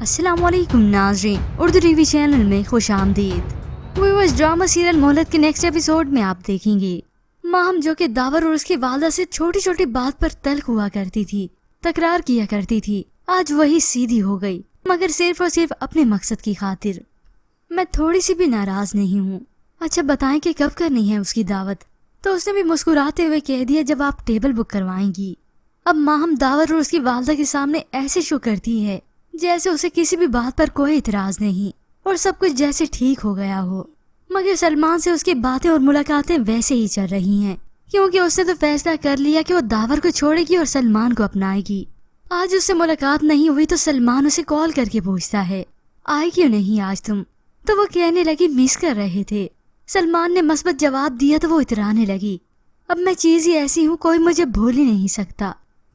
अस्सलाम वालेकुम नाज़रीन, उर्दू टीवी चैनल में खुश आमदीद। व्यूअर्स, ड्रामा सीरियल मोहलत के नेक्स्ट एपिसोड में आप देखेंगे माहम जो कि दावर और उसकी वालदा से छोटी छोटी बात पर तल्ख हुआ करती थी, तकरार किया करती थी, आज वही सीधी हो गई, मगर सिर्फ और सिर्फ अपने मकसद की खातिर। मैं थोड़ी सी भी नाराज नहीं हूँ। अच्छा बताएं कि कब करनी है उसकी दावत? तो उसने भी मुस्कुराते हुए कह दिया, जब आप टेबल बुक करवाएंगी। अब माहम दावर और उसकी वालदा के सामने ऐसे शो करती है जैसे उसे किसी भी बात पर कोई इतराज नहीं और सब कुछ जैसे ठीक हो गया हो। मगर सलमान से उसकी बातें और मुलाकातें वैसे ही चल रही हैं, क्योंकि उसने तो फैसला कर लिया कि वो दावर को छोड़ेगी और सलमान को अपनाएगी। आज उससे मुलाकात नहीं हुई तो सलमान उसे कॉल करके पूछता है, आई क्यों नहीं आज तुम? तो वो कहने लगी मिस कर रहे थे। सलमान ने मस्बत जवाब दिया तो वो इतराने लगी, अब मैं चीज ही ऐसी हूँ, कोई मुझे भूल ही नहीं सकता।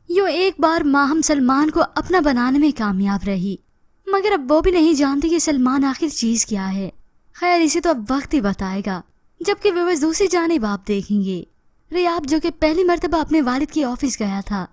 यूँ एक बार माहम सलमान को अपना बनाने में कामयाब रही, मगर अब वो भी नहीं जानती कि सलमान आखिर चीज क्या है। खैर इसे तो अब वक्त ही बताएगा। जबकि व्यूअर्स दूसरी जानिब आप देखेंगे रियाब जो कि पहली मर्तबा अपने वालिद की ऑफिस गया था,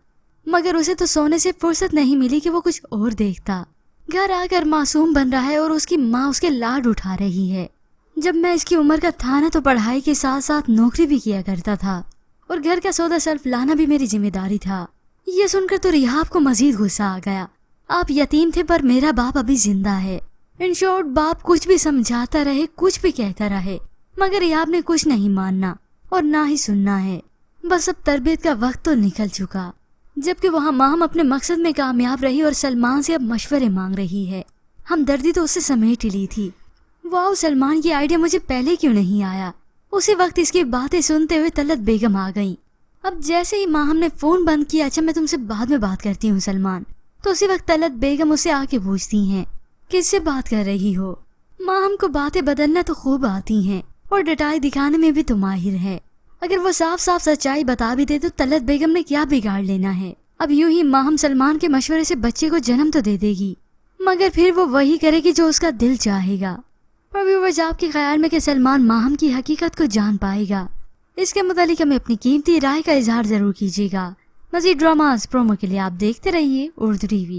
मगर उसे तो सोने से फुर्सत नहीं मिली कि वो कुछ और देखता। घर आकर मासूम बन रहा है और उसकी माँ उसके लाड उठा रही है। जब मैं इसकी उम्र का था ना तो पढ़ाई के साथ साथ नौकरी भी किया करता था और घर का सौदा सर्फ लाना भी मेरी जिम्मेदारी था। ये सुनकर तो रियाब को मजीद गुस्सा आ गया। आप यतीम थे पर मेरा बाप अभी जिंदा है। इन शॉर्ट बाप कुछ भी समझाता रहे, कुछ भी कहता रहे, मगर रियाब ने कुछ नहीं मानना और ना ही सुनना है। बस अब तरबियत का वक्त तो निकल चुका। जबकि वहाँ माहम अपने मकसद में कामयाब रही और सलमान से अब मशवरे मांग रही है। हमदर्दी तो उससे समेट ही ली थी। वाह, सलमान की आइडिया मुझे पहले क्यों नहीं आया? उसी वक्त इसकी बातें सुनते हुए तलत बेगम आ गई। अब जैसे ही माहम ने फोन बंद किया, अच्छा मैं तुमसे बाद में बात करती हूँ सलमान, तो उसी वक्त तलत बेगम उसे आके पूछती हैं, किससे बात कर रही हो? माहम को बातें बदलना तो खूब आती हैं और डटाई दिखाने में भी तो माहिर है। अगर वो साफ साफ सच्चाई बता भी दे तो तलत बेगम ने क्या बिगाड़ लेना है? अब यूं ही माहम सलमान के मशवरे से बच्चे को जन्म तो दे देगी, मगर फिर वो वही करेगी जो उसका दिल चाहेगा। और व्यूअर्स, आपके ख्याल में कि सलमान माहम की हकीकत को जान पाएगा? इसके मुतालिक हमें अपनी कीमती राय का इजहार जरूर कीजिएगा। मज़ीद ड्रामास प्रोमो के लिए आप देखते रहिए उर्दू टीवी।